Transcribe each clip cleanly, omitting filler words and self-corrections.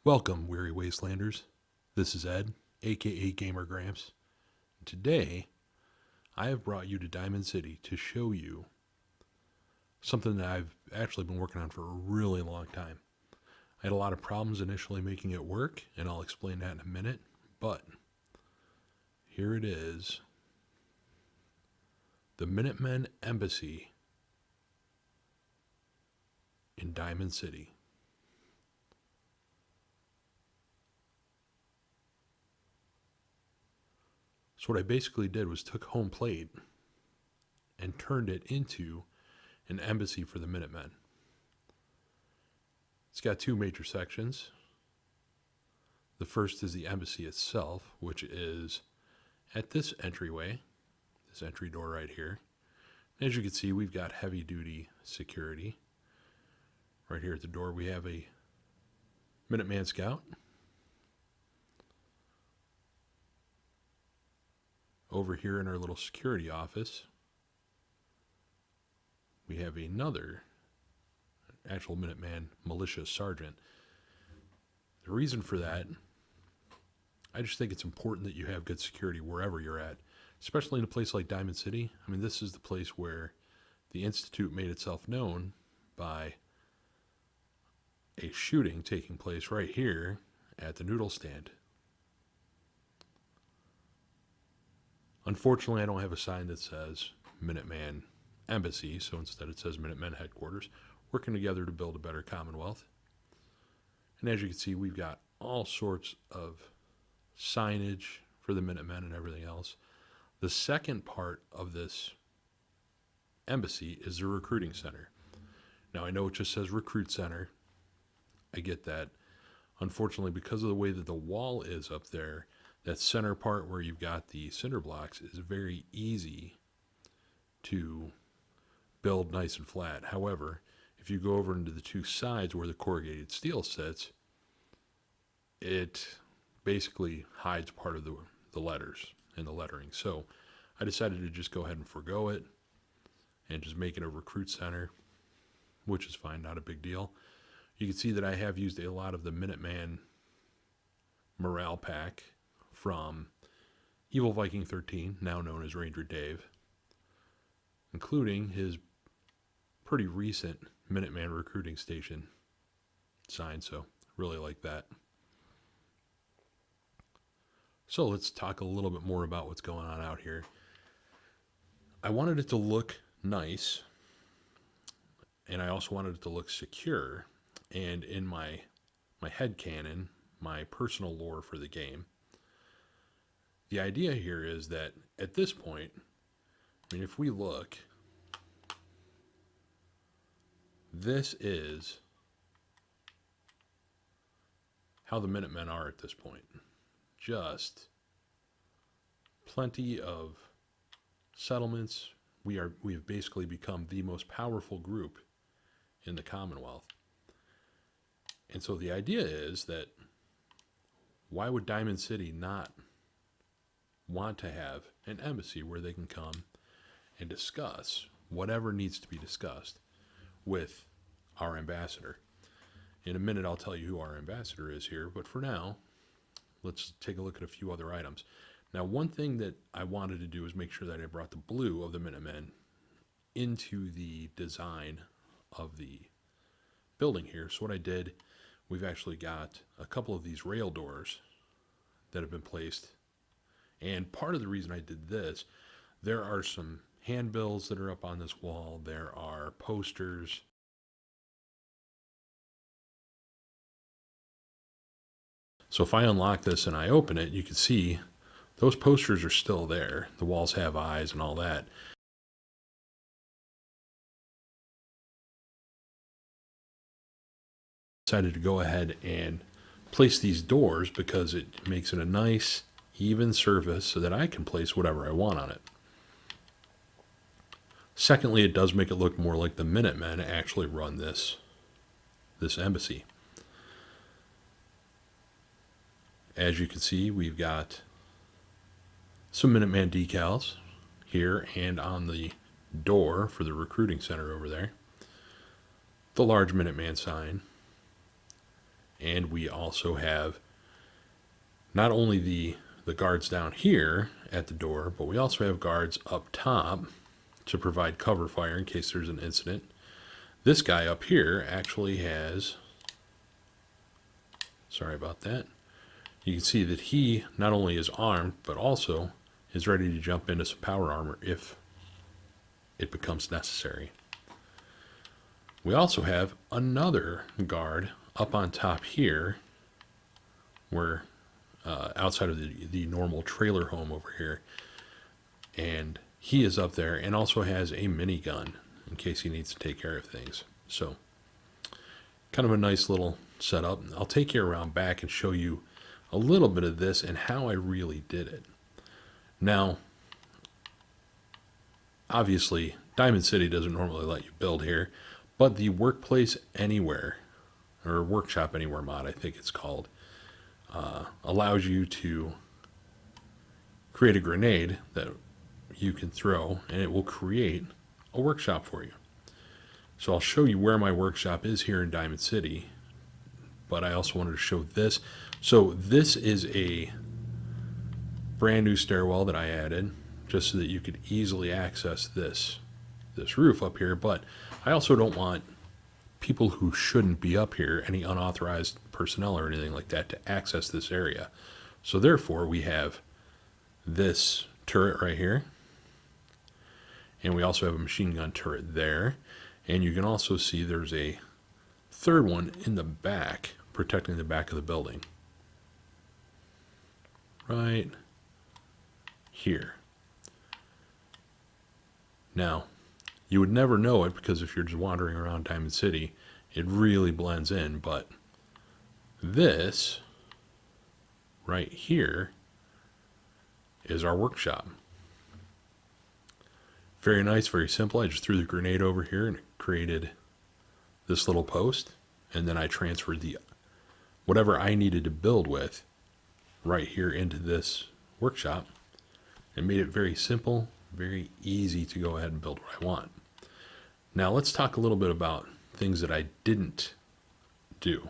Welcome, weary wastelanders. This is Ed, aka Gamer Gramps. Today, I have brought you to Diamond City to show you something that I've actually been working on for a really long time. I had a lot of problems initially making it work, and I'll explain that in a minute, but here it is. The Minutemen Embassy in Diamond City. So what I basically did was took home plate and turned it into an embassy for the Minutemen. It's got two major sections. The first is the embassy itself, which is at this entryway, this entry door right here. And as you can see, we've got heavy duty security. Right here at the door, we have a Minuteman Scout. Over here in our little security office, we have another actual Minuteman militia sergeant. The reason for that, I just think it's important that you have good security wherever you're at, especially in a place like Diamond City. I mean, this is the place where the Institute made itself known by a shooting taking place right here at the noodle stand. Unfortunately, I don't have a sign that says Minuteman Embassy, so instead it says Minutemen Headquarters, working together to build a better Commonwealth. And as you can see, we've got all sorts of signage for the Minutemen and everything else. The second part of this embassy is the recruiting center. Now, I know it just says recruit center. I get that. Unfortunately, because of the way that the wall is up there, that center part where you've got the cinder blocks is very easy to build nice and flat. However, if you go over into the two sides where the corrugated steel sits, it basically hides part of the letters and the lettering. So I decided to just go ahead and forego it and just make it a recruit center, which is fine, not a big deal. You can see that I have used a lot of the Minuteman morale pack from Evil Viking 13, now known as Ranger Dave, including his pretty recent Minuteman recruiting station sign, so really like that. So let's talk a little bit more about what's going on out here. I wanted it to look nice, and I also wanted it to look secure, and in my headcanon, my personal lore for the game, the idea here is that at this point, I mean, if we look, this is how the Minutemen are at this point. Just plenty of settlements. We have basically become the most powerful group in the Commonwealth. And so the idea is that why would Diamond City not want to have an embassy where they can come and discuss whatever needs to be discussed with our ambassador? In a minute, I'll tell you who our ambassador is here, but for now, let's take a look at a few other items. Now, one thing that I wanted to do is make sure that I brought the blue of the Minutemen into the design of the building here. So what I did, we've actually got a couple of these rail doors that have been placed. And part of the reason I did this, there are some handbills that are up on this wall. There are posters. So if I unlock this and I open it, you can see those posters are still there. The walls have eyes and all that. Decided to go ahead and place these doors because it makes it a nice, even surface so that I can place whatever I want on it. Secondly, it does make it look more like the Minutemen actually run this embassy. As you can see, we've got some Minuteman decals here and on the door for the recruiting center over there. The large Minuteman sign. And we also have not only the guards down here at the door, but we also have guards up top to provide cover fire in case there's an incident. This guy up here actually has, sorry about that, you can see that he not only is armed, but also is ready to jump into some power armor if it becomes necessary. We also have another guard up on top here, where outside of the normal trailer home over here, and he is up there and also has a minigun in case he needs to take care of things. So kind of a nice little setup. I'll take you around back and show you a little bit of this and how I really did it. Now, obviously, Diamond City doesn't normally let you build here, but the Workplace Anywhere, or Workshop Anywhere mod, I think it's called, allows you to create a grenade that you can throw, and it will create a workshop for you. So I'll show you where my workshop is here in Diamond City, but I also wanted to show this. So this is a brand new stairwell that I added just so that you could easily access this roof up here, but I also don't want people who shouldn't be up here, any unauthorized personnel or anything like that, to access this area. So therefore we have this turret right here, and we also have a machine gun turret there, and you can also see there's a third one in the back protecting the back of the building right here. Now, you would never know it because if you're just wandering around Diamond City, it really blends in, but this right here is our workshop. Very nice, very simple. I just threw the grenade over here and it created this little post, and then I transferred the whatever I needed to build with right here into this workshop and made it very simple, very easy to go ahead and build what I want. Now let's talk a little bit about things that I didn't do.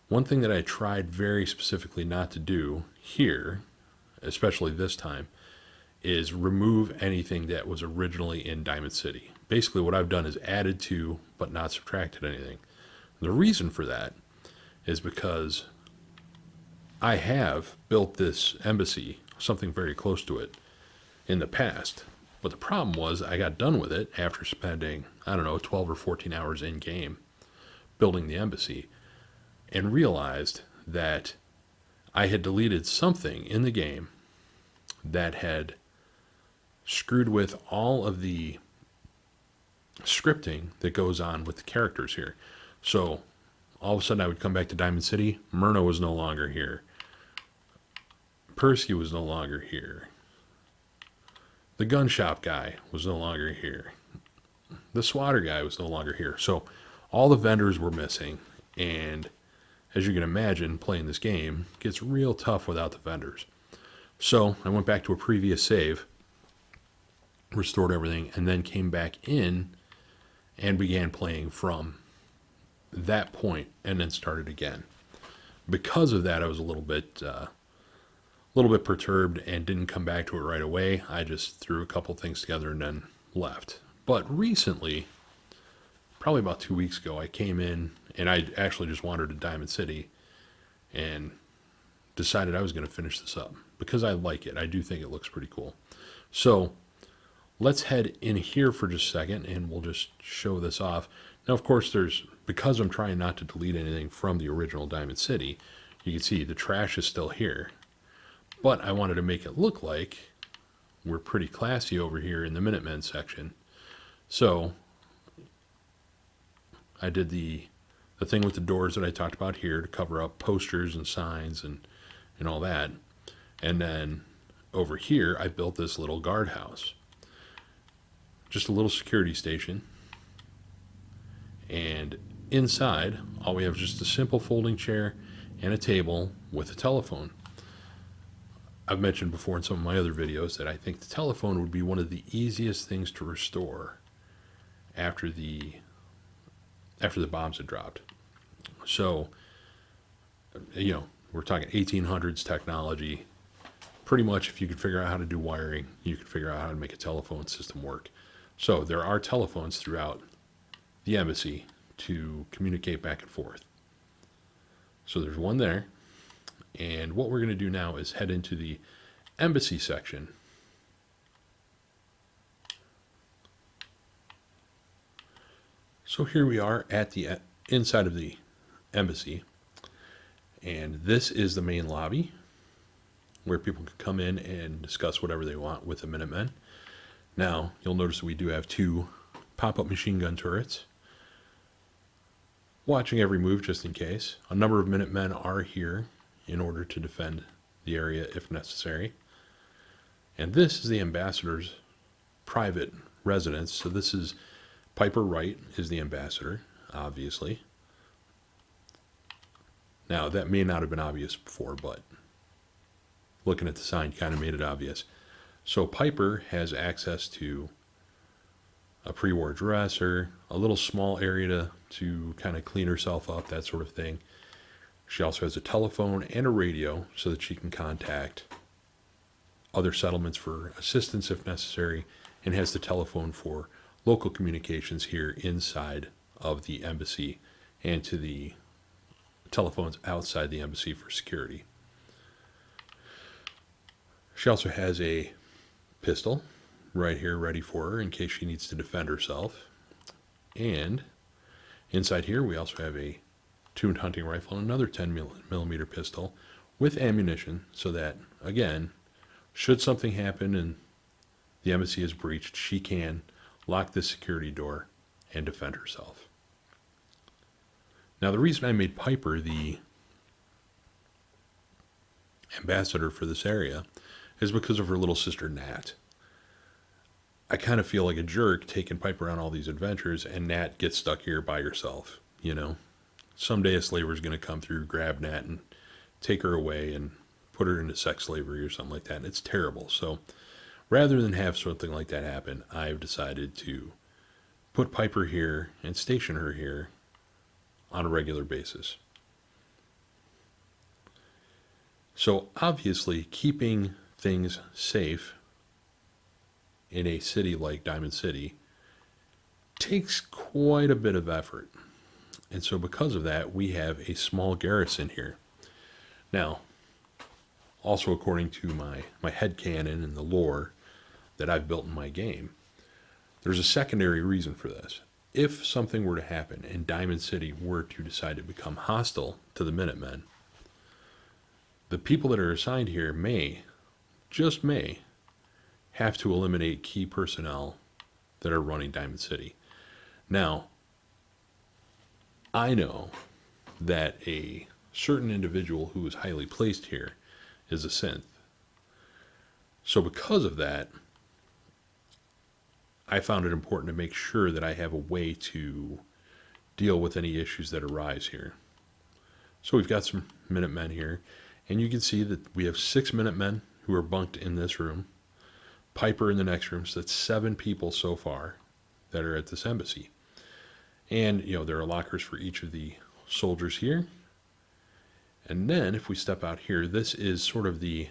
One thing that I tried very specifically not to do here, especially this time, is remove anything that was originally in Diamond City. Basically what I've done is added to but not subtracted anything. The reason for that is because I have built this embassy, something very close to it, in the past. But the problem was I got done with it after spending, I don't know, 12 or 14 hours in game building the embassy, and realized that I had deleted something in the game that had screwed with all of the scripting that goes on with the characters here. So all of a sudden I would come back to Diamond City, Myrna was no longer here, Percy was no longer here, the gun shop guy was no longer here, the swatter guy was no longer here. So all the vendors were missing, and as you can imagine, playing this game gets real tough without the vendors. So I went back to a previous save, restored everything, and then came back in and began playing from that point, and then started again. Because of that, I was a little bit perturbed and didn't come back to it right away. I just threw a couple things together and then left. But recently, probably about 2 weeks ago, I came in and I actually just wandered to Diamond City and decided I was going to finish this up because I like it. I do think it looks pretty cool. So let's head in here for just a second and we'll just show this off. Now, of course, because I'm trying not to delete anything from the original Diamond City, you can see the trash is still here. But I wanted to make it look like we're pretty classy over here in the Minutemen section. So I did the thing with the doors that I talked about here to cover up posters and signs and all that. And then over here, I built this little guardhouse. Just a little security station. And inside, all we have is just a simple folding chair and a table with a telephone. I've mentioned before in some of my other videos that I think the telephone would be one of the easiest things to restore after the bombs had dropped. So we're talking 1800s technology. Pretty much, if you could figure out how to do wiring, you could figure out how to make a telephone system work. So there are telephones throughout the embassy to communicate back and forth. So there's one there. And what we're going to do now is head into the embassy section. So here we are at the inside of the embassy. And this is the main lobby where people can come in and discuss whatever they want with the Minutemen. Now, you'll notice we do have 2 pop-up machine gun turrets, watching every move just in case. A number of Minutemen are here in order to defend the area if necessary. And this is the ambassador's private residence. So this is Piper Wright is the ambassador, obviously. Now, that may not have been obvious before, but looking at the sign kind of made it obvious. So Piper has access to a pre-war dresser, a little small area to kind of clean herself up, that sort of thing. She also has a telephone and a radio so that she can contact other settlements for assistance if necessary, and has the telephone for local communications here inside of the embassy and to the telephones outside the embassy for security. She also has a pistol right here ready for her in case she needs to defend herself. And inside here we also have a tuned hunting rifle and another 10mm pistol with ammunition so that, again, should something happen and the embassy is breached, she can lock the security door and defend herself. Now, the reason I made Piper the ambassador for this area is because of her little sister Nat. I kind of feel like a jerk taking Piper on all these adventures and Nat gets stuck here by herself, you know. Someday a slaver's going to come through, grab Nat and take her away and put her into sex slavery or something like that. And it's terrible. So rather than have something like that happen, I've decided to put Piper here and station her here on a regular basis. So obviously, keeping things safe in a city like Diamond City takes quite a bit of effort. And so because of that, we have a small garrison here. Now, also according to my headcanon and the lore that I've built in my game, there's a secondary reason for this. If something were to happen and Diamond City were to decide to become hostile to the Minutemen, the people that are assigned here may, just may, have to eliminate key personnel that are running Diamond City. Now, I know that a certain individual who is highly placed here is a synth. So because of that, I found it important to make sure that I have a way to deal with any issues that arise here. So we've got some Minutemen here, and you can see that we have 6 Minutemen who are bunked in this room, Piper in the next room, so that's 7 people so far that are at this embassy. And, you know, there are lockers for each of the soldiers here. And then if we step out here, this is sort of the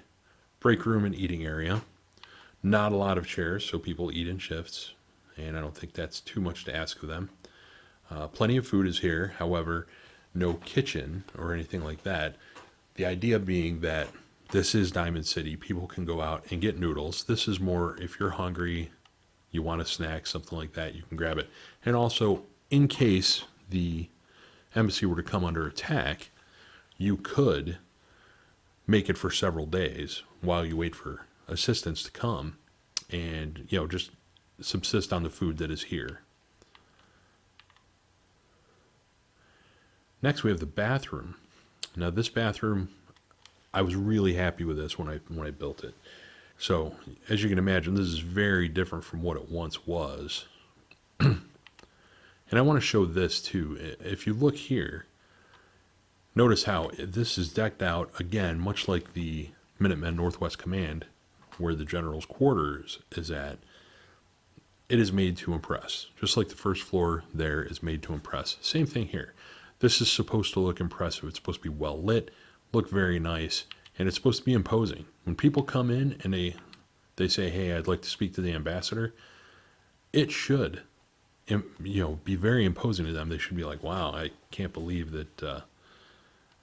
break room and eating area. Not a lot of chairs, so people eat in shifts, and I don't think that's too much to ask of them. Plenty of food is here, however, no kitchen or anything like that. The idea being that this is Diamond City. People can go out and get noodles. This is more if you're hungry, you want a snack, something like that, you can grab it. And also, in case the embassy were to come under attack, you could make it for several days while you wait for assistance to come and, you know, just subsist on the food that is here. Next, we have the bathroom. Now, this bathroom, I was really happy with this when I built it. So, as you can imagine, this is very different from what it once was. And I want to show this too. If you look here, notice how this is decked out, again, much like the Minutemen Northwest Command, where the general's quarters is at. It is made to impress. Just like the first floor there is made to impress. Same thing here. This is supposed to look impressive. It's supposed to be well lit, look very nice, and it's supposed to be imposing. When people come in and they say, hey, I'd like to speak to the ambassador, it should be very imposing to them. They should be like, wow, I can't believe that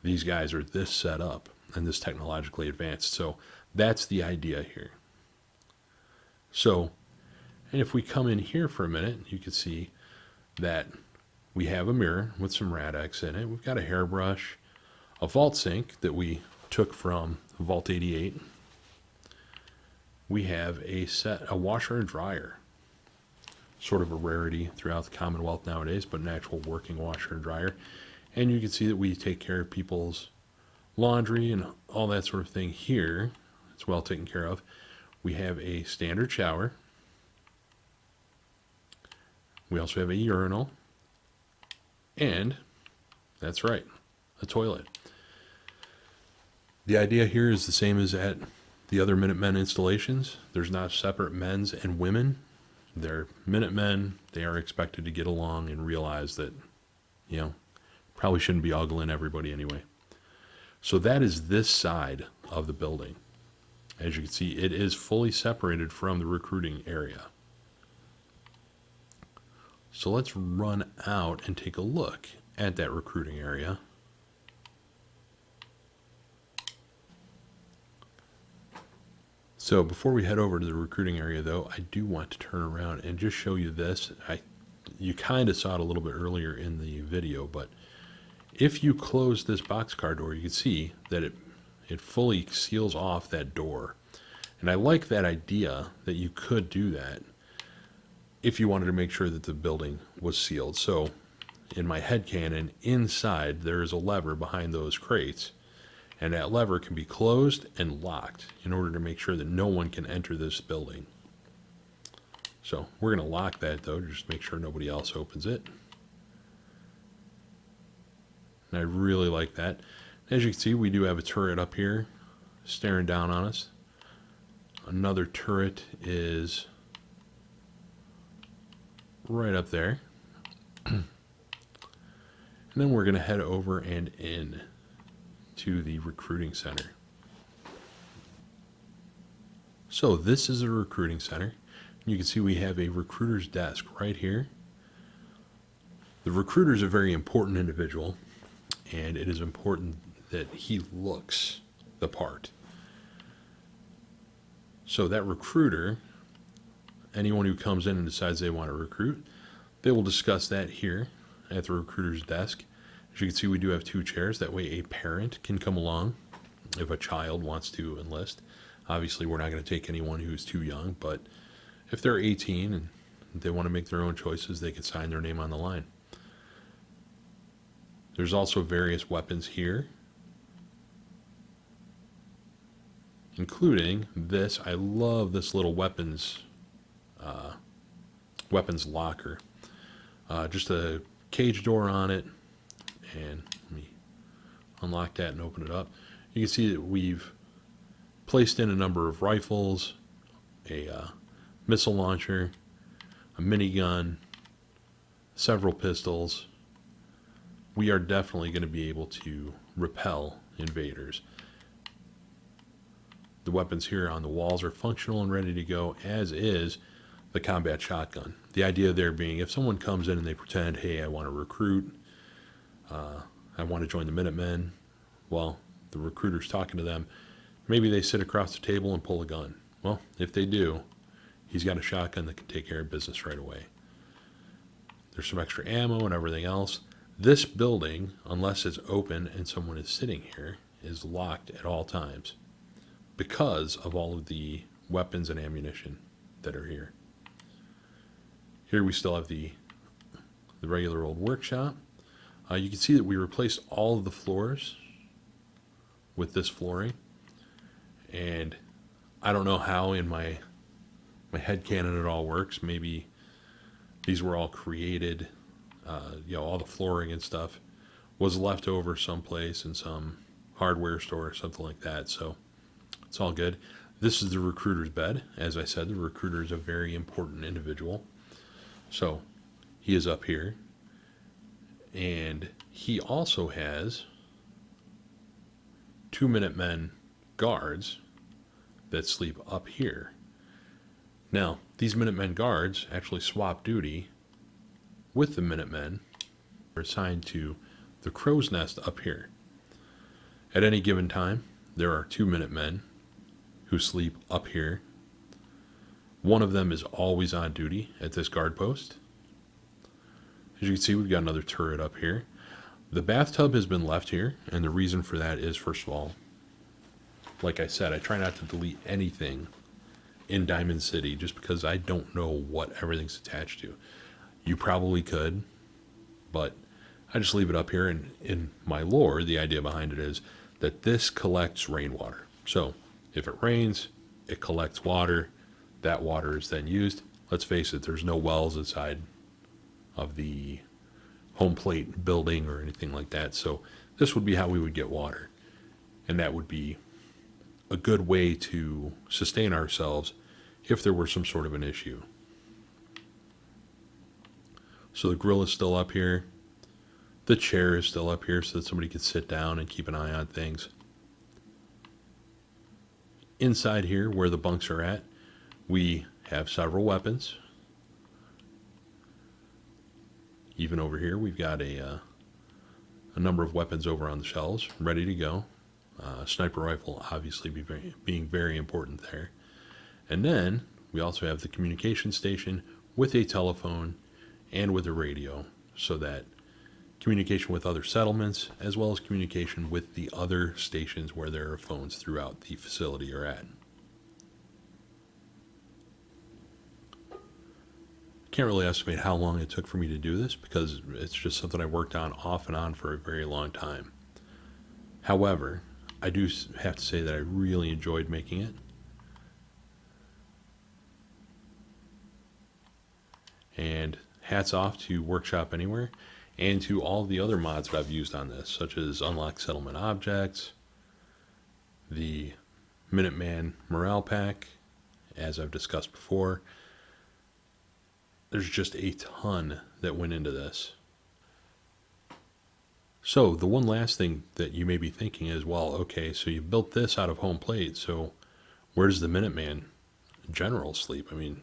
these guys are this set up and this technologically advanced. So that's the idea here. So, and if we come in here for a minute, you can see that we have a mirror with some Rad-X in it. We've got a hairbrush, a vault sink that we took from Vault 88. We have a washer and dryer, sort of a rarity throughout the Commonwealth nowadays, but an actual working washer and dryer. And you can see that we take care of people's laundry and all that sort of thing here. It's well taken care of. We have a standard shower. We also have a urinal. And, that's right, a toilet. The idea here is the same as at the other Minutemen installations. There's not separate men's and women. They're Minutemen. They are expected to get along and realize that, probably shouldn't be ogling everybody anyway. So that is this side of the building. As you can see, it is fully separated from the recruiting area. So let's run out and take a look at that recruiting area. So before we head over to the recruiting area, though, I do want to turn around and just show you this. You kind of saw it a little bit earlier in the video, but if you close this boxcar door, you can see that it fully seals off that door. And I like that idea that you could do that if you wanted to make sure that the building was sealed. So in my headcanon, inside there is a lever behind those crates, and that lever can be closed and locked in order to make sure that no one can enter this building. So we're going to lock that, though, just make sure nobody else opens it. And I really like that. As you can see, we do have a turret up here staring down on us. Another turret is right up there. And then we're going to head over and in to the recruiting center. So this is a recruiting center. You can see we have a recruiter's desk right here. The recruiter is a very important individual, and it is important that he looks the part. So that recruiter, anyone who comes in and decides they want to recruit, they will discuss that here at the recruiter's desk. As you can see, we do have 2 chairs. That way a parent can come along if a child wants to enlist. Obviously, we're not going to take anyone who's too young, but if they're 18 and they want to make their own choices, they can sign their name on the line. There's also various weapons here, including this. I love this little weapons locker. Just a cage door on it, and let me unlock that and open it up. You can see that we've placed in a number of rifles, a missile launcher, a minigun, several pistols. We are definitely going to be able to repel invaders. The weapons here on the walls are functional and ready to go, as is the combat shotgun. The idea there being, if someone comes in and they pretend, hey, I want to recruit, I want to join the Minutemen, well, the recruiter's talking to them. Maybe they sit across the table and pull a gun. Well, if they do, he's got a shotgun that can take care of business right away. There's some extra ammo and everything else. This building, unless it's open and someone is sitting here, is locked at all times because of all of the weapons and ammunition that are here. Here we still have the regular old workshop. You can see that we replaced all of the floors with this flooring. And I don't know how in my headcanon it all works. Maybe these were all created, all the flooring and stuff was left over someplace in some hardware store or something like that. So it's all good. This is the recruiter's bed. As I said, the recruiter is a very important individual. So he is up here. And he also has 2 Minutemen guards that sleep up here. Now, these Minutemen guards actually swap duty with the Minutemen. They're assigned to the crow's nest up here. At any given time, there are 2 Minutemen who sleep up here. One of them is always on duty at this guard post. As you can see, we've got another turret up here. The bathtub has been left here, and the reason for that is, first of all, like I said, I try not to delete anything in Diamond City just because I don't know what everything's attached to. You probably could, but I just leave it up here. And in my lore, the idea behind it is that this collects rainwater. So if it rains, it collects water. That water is then used. Let's face it, there's no wells inside of the home plate building or anything like that. So this would be how we would get water. And that would be a good way to sustain ourselves if there were some sort of an issue. So the grill is still up here. The chair is still up here so that somebody could sit down and keep an eye on things. Inside here, where the bunks are at, we have several weapons. Even over here, we've got a number of weapons over on the shelves, ready to go. Sniper rifle, obviously, being very important there. And then we also have the communication station with a telephone and with a radio, so that communication with other settlements, as well as communication with the other stations where there are phones throughout the facility you're at. Can't really estimate how long it took for me to do this because it's just something I worked on off and on for a very long time. However, I do have to say that I really enjoyed making it. And hats off to Workshop Anywhere and to all the other mods that I've used on this, such as Unlock Settlement Objects, the Minuteman Morale Pack, as I've discussed before. There's just a ton that went into this. So the one last thing that you may be thinking is, well, okay, so you built this out of home plate, so where does the Minuteman general sleep? I mean,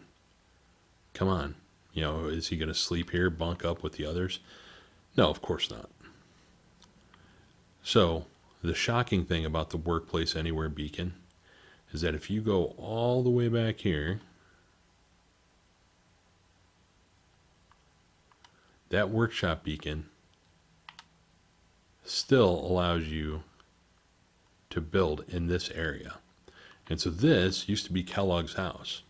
come on. You know, is he going to sleep here, bunk up with the others? No, of course not. So the shocking thing about the Workplace Anywhere beacon is that if you go all the way back here, that workshop beacon still allows you to build in this area. And so this used to be Kellogg's house.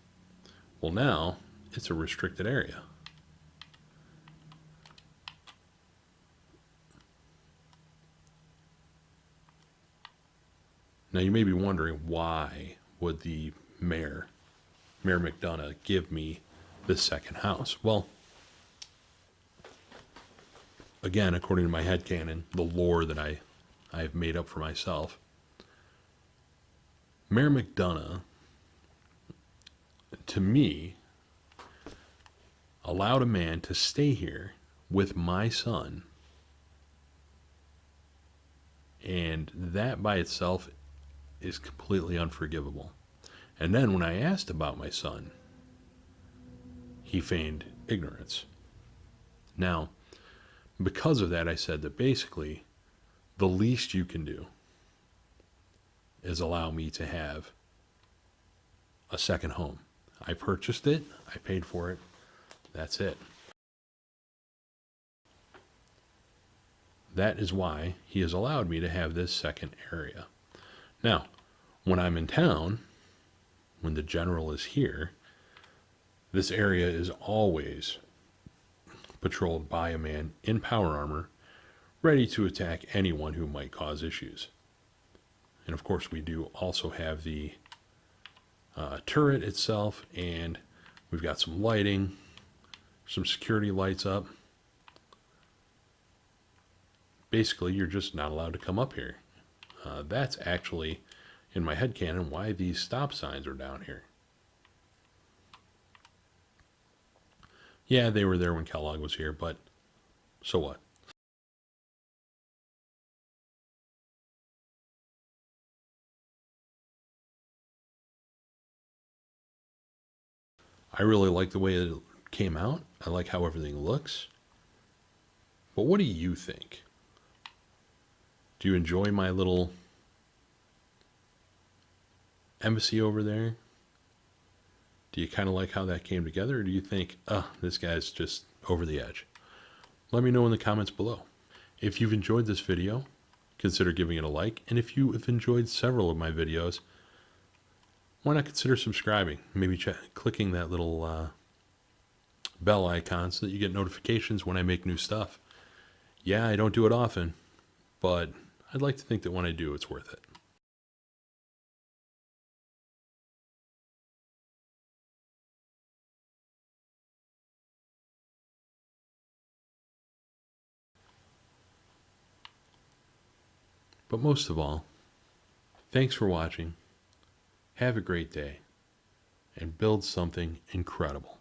Well, now it's a restricted area. Now you may be wondering, why would the Mayor McDonough, give me this second house? Well, again, according to my headcanon, the lore that I have made up for myself, Mayor McDonough, to me, allowed a man to stay here with my son. And that by itself is completely unforgivable. And then when I asked about my son, he feigned ignorance. Now, because of that, I said that basically the least you can do is allow me to have a second home. I purchased it, I paid for it, that's it. That is why he has allowed me to have this second area. Now, when I'm in town, when the general is here, this area is always patrolled by a man in power armor, ready to attack anyone who might cause issues. And of course, we do also have the turret itself, and we've got some lighting, some security lights up. Basically, you're just not allowed to come up here. That's actually, in my headcanon, why these stop signs are down here. Yeah, they were there when Kellogg was here, but so what? I really like the way it came out. I like how everything looks. But what do you think? Do you enjoy my little embassy over there? Do you kind of like how that came together? Or do you think, oh, this guy's just over the edge? Let me know in the comments below. If you've enjoyed this video, consider giving it a like. And if you have enjoyed several of my videos, why not consider subscribing? Maybe clicking that little bell icon so that you get notifications when I make new stuff. Yeah, I don't do it often, but I'd like to think that when I do, it's worth it. But most of all, thanks for watching. Have a great day and build something incredible.